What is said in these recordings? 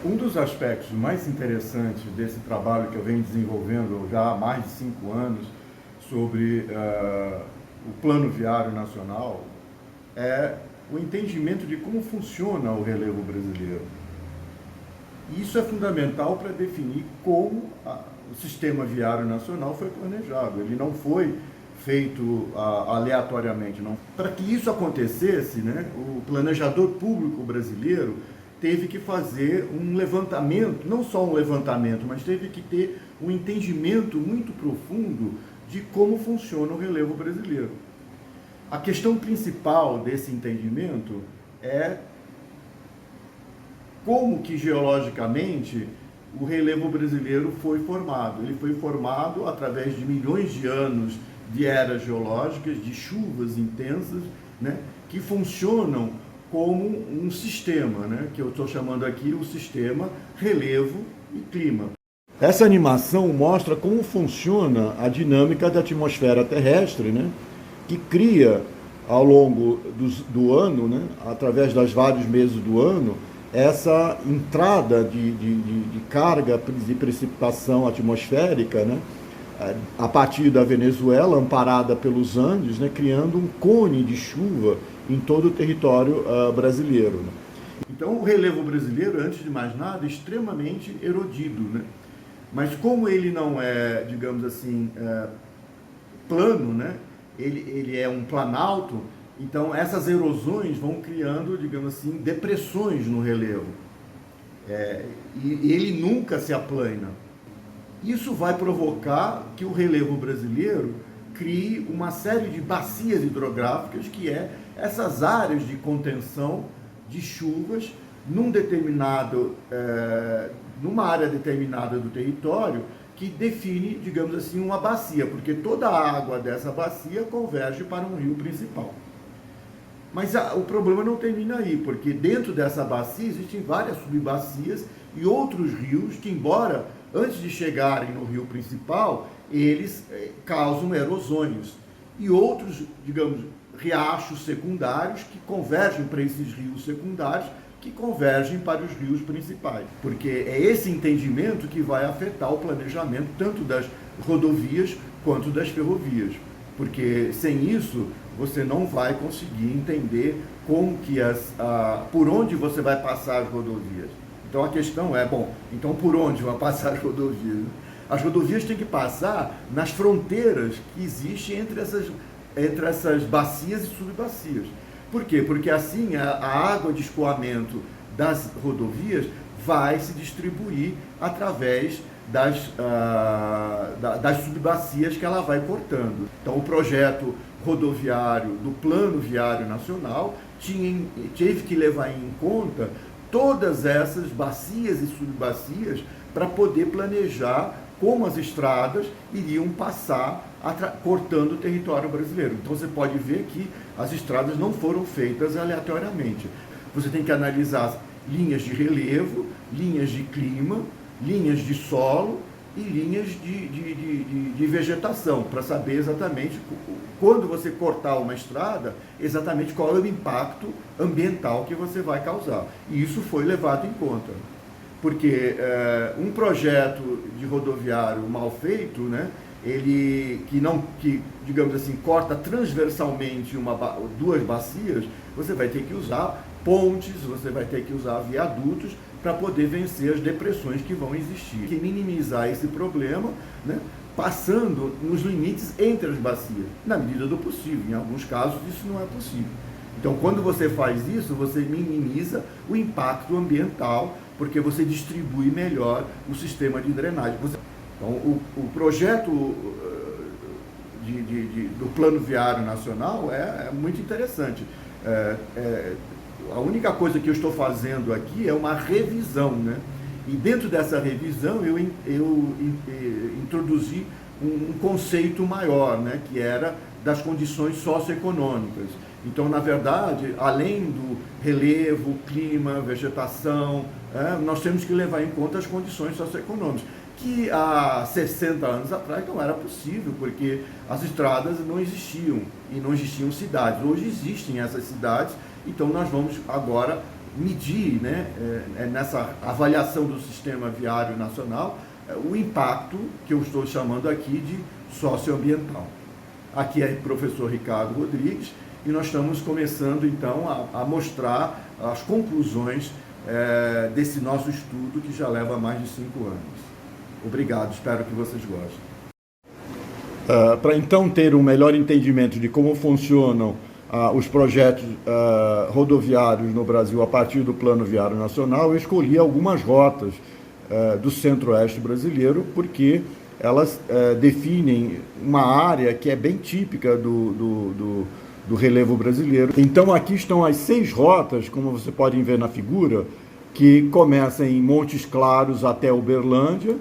Um dos aspectos mais interessantes desse trabalho que eu venho desenvolvendo já há mais de 5 anos sobre o Plano Viário Nacional é o entendimento de como funciona o relevo brasileiro. E isso é fundamental para definir como o sistema viário nacional foi planejado. Ele não foi feito aleatoriamente. Não. Para que isso acontecesse, né, o planejador público brasileiro teve que fazer um levantamento, não só um levantamento, mas teve que ter um entendimento muito profundo de como funciona o relevo brasileiro. A questão principal desse entendimento é como que geologicamente o relevo brasileiro foi formado. Ele foi formado através de milhões de anos de eras geológicas, de chuvas intensas, né, que funcionam como um sistema, né, que eu estou chamando aqui o sistema relevo e clima. Essa animação mostra como funciona a dinâmica da atmosfera terrestre, né, que cria ao longo do ano, né, através dos vários meses do ano, essa entrada de carga de precipitação atmosférica, né, a partir da Venezuela, amparada pelos Andes, né, criando um cone de chuva em todo o território brasileiro. Né. Então, o relevo brasileiro, antes de mais nada, é extremamente erodido, né? Mas como ele não é, digamos assim, plano, né? Ele é um planalto, então essas erosões vão criando, digamos assim, depressões no relevo. E ele nunca se aplana. Isso vai provocar que o relevo brasileiro crie uma série de bacias hidrográficas, que é essas áreas de contenção de chuvas numa área determinada do território, que define, digamos assim, uma bacia, porque toda a água dessa bacia converge para um rio principal. Mas o problema não termina aí, porque dentro dessa bacia existem várias subbacias e outros rios que, embora antes de chegarem no rio principal, eles causam erosões. E outros, digamos, riachos secundários que convergem para esses rios secundários, que convergem para os rios principais. Porque é esse entendimento que vai afetar o planejamento tanto das rodovias quanto das ferrovias. Porque sem isso, você não vai conseguir entender como que por onde você vai passar as rodovias. Então a questão é, então por onde vão passar as rodovias? As rodovias têm que passar nas fronteiras que existem entre essas bacias e subbacias. Por quê? Porque assim a água de escoamento das rodovias vai se distribuir através das subbacias que ela vai cortando. Então o projeto rodoviário do Plano Viário Nacional teve que levar em conta todas essas bacias e subbacias para poder planejar como as estradas iriam passar cortando o território brasileiro. Então você pode ver que as estradas não foram feitas aleatoriamente. Você tem que analisar linhas de relevo, linhas de clima, linhas de solo e linhas de vegetação, para saber exatamente, quando você cortar uma estrada, exatamente qual é o impacto ambiental que você vai causar. E isso foi levado em conta. Porque um projeto de rodoviário mal feito, né, que digamos assim, corta transversalmente duas bacias, você vai ter que usar pontes, você vai ter que usar viadutos para poder vencer as depressões que vão existir. Tem que minimizar esse problema, né, passando nos limites entre as bacias, na medida do possível. Em alguns casos isso não é possível. Então, quando você faz isso, você minimiza o impacto ambiental, porque você distribui melhor o sistema de drenagem. Então, o projeto do Plano Viário Nacional é muito interessante. A única coisa que eu estou fazendo aqui é uma revisão, né? E dentro dessa revisão eu introduzi um conceito maior, né? Que era das condições socioeconômicas. Então, na verdade, além do relevo, clima, vegetação, nós temos que levar em conta as condições socioeconômicas, que há 60 anos atrás não era possível, porque as estradas não existiam e não existiam cidades. Hoje existem essas cidades, então nós vamos agora medir, né, nessa avaliação do sistema viário nacional, o impacto que eu estou chamando aqui de socioambiental. Aqui é o professor Ricardo Rodrigues e nós estamos começando então a mostrar as conclusões desse nosso estudo que já leva mais de 5 anos. Obrigado, espero que vocês gostem. Para então ter um melhor entendimento de como funcionam os projetos rodoviários no Brasil a partir do Plano Viário Nacional, eu escolhi algumas rotas do centro-oeste brasileiro, porque elas definem uma área que é bem típica do relevo brasileiro. Então aqui estão as 6 rotas, como vocês podem ver na figura, que começam em Montes Claros até Uberlândia,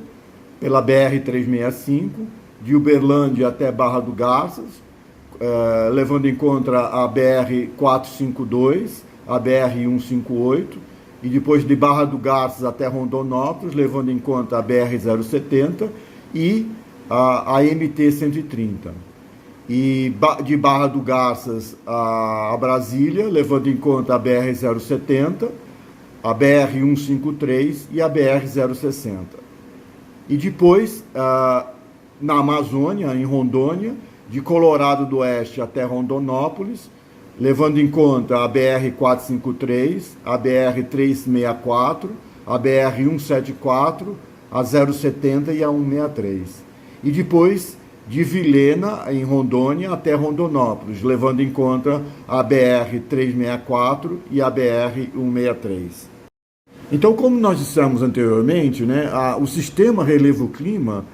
pela BR-365, de Uberlândia até Barra do Garças, levando em conta a BR-452, a BR-158, e depois de Barra do Garças até Rondonópolis, levando em conta a BR-070 e a MT-130. E de Barra do Garças a Brasília, levando em conta a BR-070, a BR-153 e a BR-060. E depois, na Amazônia, em Rondônia, de Colorado do Oeste até Rondonópolis, levando em conta a BR-453, a BR-364, a BR-174, a 070 e a 163. E depois de Vilhena, em Rondônia, até Rondonópolis, levando em conta a BR-364 e a BR-163. Então, como nós dissemos anteriormente, né, o sistema relevo-clima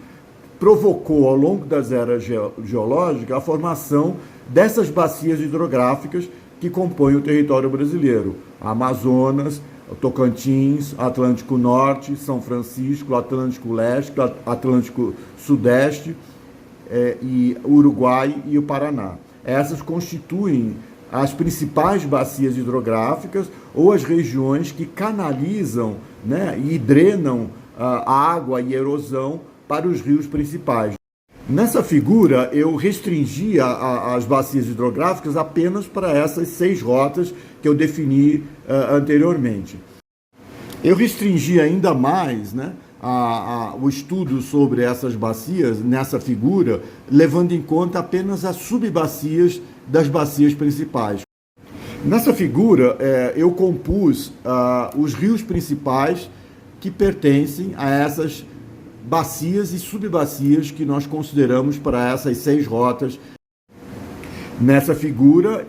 provocou, ao longo das eras geológicas, a formação dessas bacias hidrográficas que compõem o território brasileiro. Amazonas, Tocantins, Atlântico Norte, São Francisco, Atlântico Leste, Atlântico Sudeste, e Uruguai e o Paraná. Essas constituem as principais bacias hidrográficas ou as regiões que canalizam, né, e drenam a água e erosão para os rios principais. Nessa figura, eu restringi as bacias hidrográficas apenas para essas 6 rotas que eu defini anteriormente. Eu restringi ainda mais, né, o estudo sobre essas bacias nessa figura, levando em conta apenas as subbacias das bacias principais. Nessa figura, eu compus os rios principais que pertencem a essas bacias e subbacias que nós consideramos para essas 6 rotas. Nessa figura,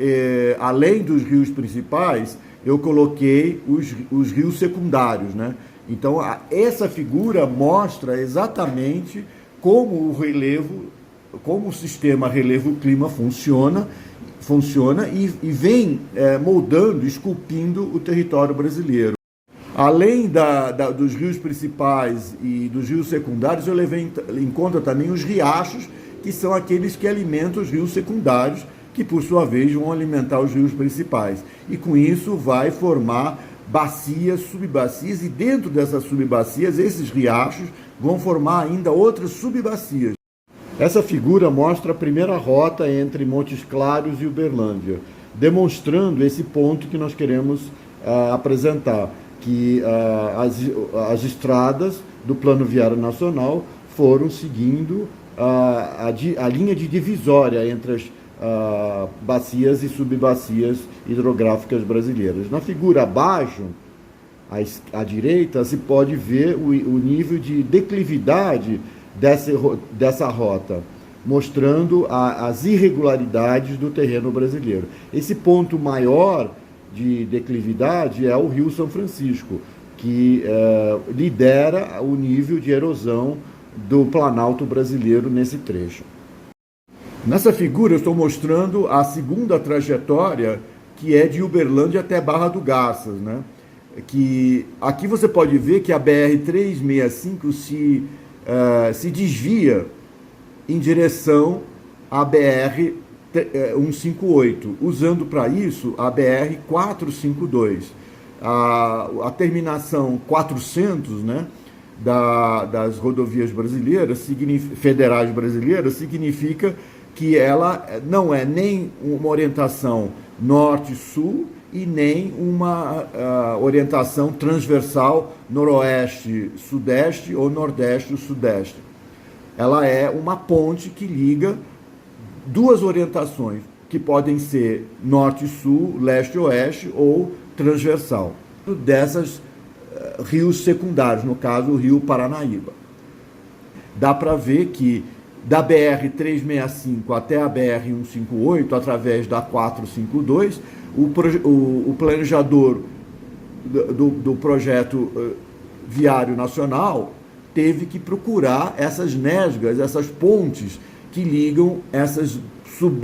além dos rios principais, eu coloquei os rios secundários, né? Então, essa figura mostra exatamente como o sistema relevo-clima funciona e vem moldando, esculpindo o território brasileiro. Além dos rios principais e dos rios secundários, eu levei em conta também os riachos, que são aqueles que alimentam os rios secundários, que por sua vez vão alimentar os rios principais. E com isso vai formar bacias, subbacias, e dentro dessas subbacias, esses riachos vão formar ainda outras subbacias. Essa figura mostra a primeira rota entre Montes Claros e Uberlândia, demonstrando esse ponto que nós queremos apresentar, que as estradas do Plano Viário Nacional foram seguindo a linha de divisória entre as bacias e subbacias hidrográficas brasileiras. Na figura abaixo, à direita, se pode ver o nível de declividade dessa rota, mostrando as irregularidades do terreno brasileiro. Esse ponto maior de declividade é o Rio São Francisco, que lidera o nível de erosão do Planalto brasileiro nesse trecho. Nessa figura eu estou mostrando a segunda trajetória, que é de Uberlândia até Barra do Garças, né? Que aqui você pode ver que a BR-365 se desvia em direção à BR-158, usando para isso a BR-452. A terminação 400, né, das rodovias brasileiras, federais brasileiras, significa que ela não é nem uma orientação norte-sul e nem uma orientação transversal noroeste-sudeste ou nordeste-sudeste. Ela é uma ponte que liga duas orientações, que podem ser norte-sul, leste-oeste ou transversal, dessas rios secundários, no caso o rio Paranaíba. Dá para ver que da BR-365 até a BR-158, através da 452, o planejador do projeto viário nacional teve que procurar essas nesgas, essas pontes que ligam essas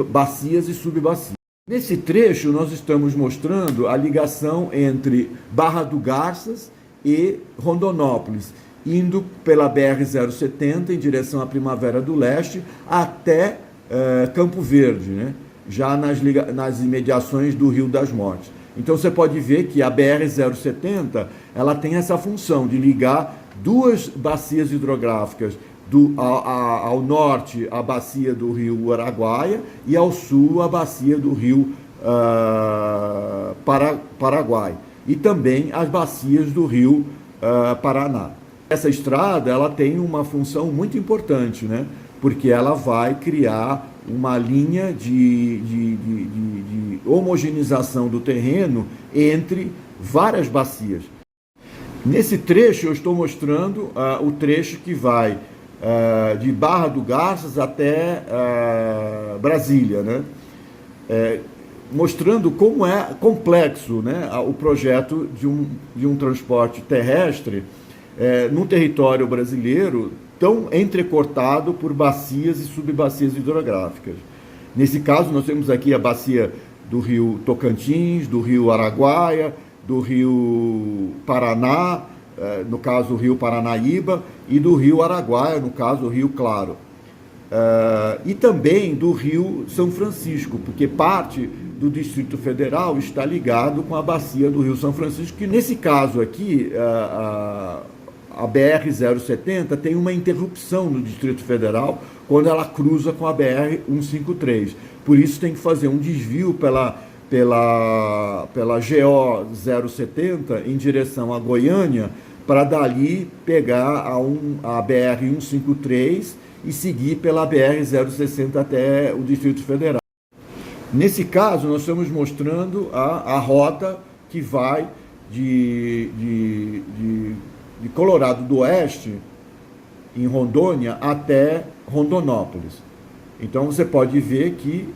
bacias e subbacias. Nesse trecho, nós estamos mostrando a ligação entre Barra do Garças e Rondonópolis, indo pela BR-070 em direção à Primavera do Leste até Campo Verde, né? Já nas imediações do Rio das Mortes. Então você pode ver que a BR-070 ela tem essa função de ligar duas bacias hidrográficas, ao norte a bacia do rio Araguaia e ao sul a bacia do rio Paraguai, e também as bacias do rio Paraná. Essa estrada ela tem uma função muito importante, né? Porque ela vai criar uma linha de homogeneização do terreno entre várias bacias. Nesse trecho eu estou mostrando o trecho que vai de Barra do Garças até Brasília, né? Mostrando como é complexo, né, o projeto de um transporte terrestre num território brasileiro tão entrecortado por bacias e subbacias hidrográficas. Nesse caso, nós temos aqui a bacia do rio Tocantins, do rio Araguaia, do rio Paraná, no caso o rio Paranaíba, e do rio Araguaia, no caso o rio Claro. E também do rio São Francisco, porque parte do Distrito Federal está ligado com a bacia do rio São Francisco, que nesse caso aqui, a BR-070 tem uma interrupção no Distrito Federal quando ela cruza com a BR-153. Por isso tem que fazer um desvio pela GO-070 em direção a Goiânia, para dali pegar a BR-153 e seguir pela BR-060 até o Distrito Federal. Nesse caso, nós estamos mostrando a rota que vai de Colorado do Oeste, em Rondônia, até Rondonópolis. Então você pode ver que,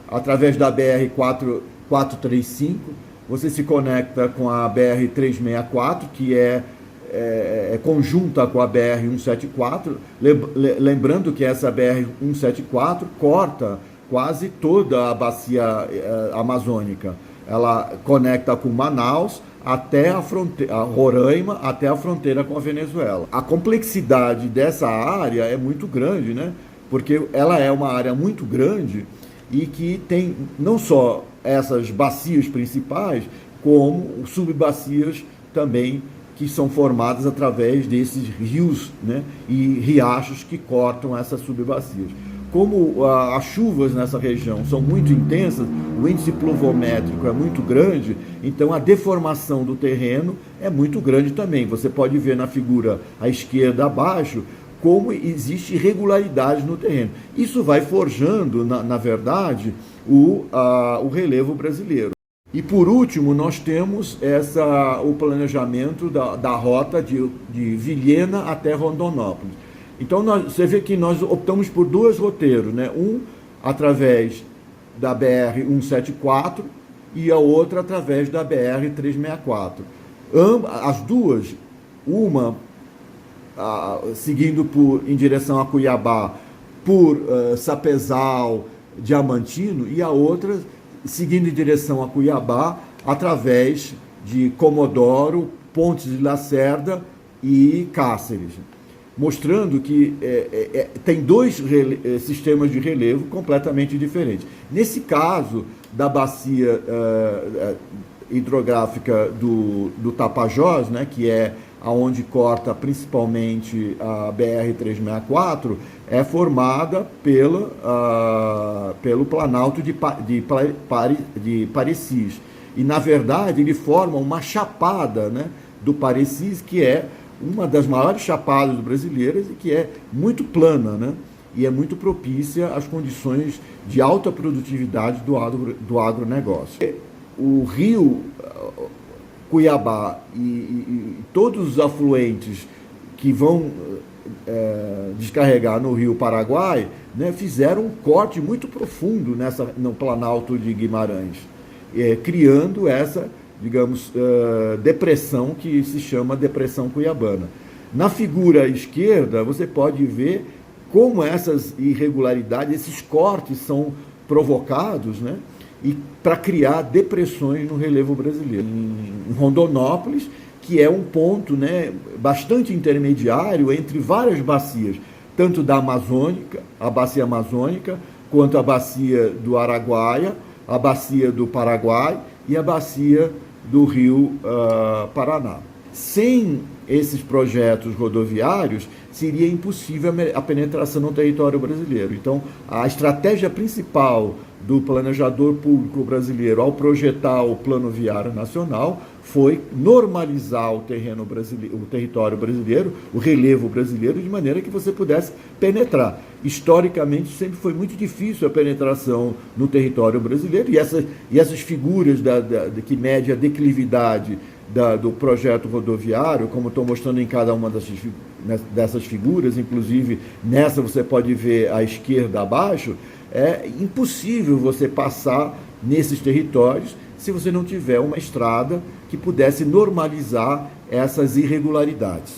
através da BR-435, você se conecta com a BR-364, que é conjunta com a BR-174, lembrando que essa BR-174 corta quase toda a bacia amazônica. Ela conecta com Manaus até a Roraima, até a fronteira com a Venezuela. A complexidade dessa área é muito grande, né? Porque ela é uma área muito grande e que tem não só essas bacias principais, como subbacias também, que são formadas através desses rios, né, e riachos que cortam essas subbacias. Como as chuvas nessa região são muito intensas, o índice pluviométrico é muito grande, então a deformação do terreno é muito grande também. Você pode ver na figura à esquerda abaixo como existe irregularidade no terreno. Isso vai forjando, na verdade, o relevo brasileiro. E por último, nós temos o planejamento da rota de Vilhena até Rondonópolis. Então você vê que nós optamos por dois roteiros, né? Um através da BR-174 e a outra através da BR-364. As duas, uma seguindo em direção a Cuiabá por Sapezal, Diamantino, e a outra seguindo em direção a Cuiabá, através de Comodoro, Pontes de Lacerda e Cáceres, mostrando que tem dois sistemas de relevo completamente diferentes. Nesse caso, da bacia hidrográfica do Tapajós, né, que é aonde corta principalmente a BR-364, é formada pelo Planalto de Parecis. e na verdade ele forma uma chapada, né, do Parecis, que é uma das maiores chapadas brasileiras e que é muito plana, né, e é muito propícia às condições de alta produtividade do agronegócio. O rio Cuiabá e todos os afluentes que vão descarregar no rio Paraguai, né, fizeram um corte muito profundo no Planalto de Guimarães, criando essa, digamos, depressão que se chama Depressão Cuiabana. Na figura esquerda, você pode ver como essas irregularidades, esses cortes são provocados, né, e para criar depressões no relevo brasileiro. Em Rondonópolis, que é um ponto, né, bastante intermediário entre várias bacias, tanto da Amazônica, a bacia amazônica, quanto a bacia do Araguaia, a bacia do Paraguai e a bacia do rio Paraná. Sem esses projetos rodoviários, seria impossível a penetração no território brasileiro. Então, a estratégia principal do planejador público brasileiro ao projetar o Plano Viário Nacional foi normalizar o território brasileiro, o relevo brasileiro, de maneira que você pudesse penetrar. Historicamente, sempre foi muito difícil a penetração no território brasileiro, e essas figuras que medem a declividade do projeto rodoviário, como estou mostrando em cada uma dessas figuras, inclusive nessa você pode ver à esquerda abaixo, é impossível você passar nesses territórios se você não tiver uma estrada que pudesse normalizar essas irregularidades.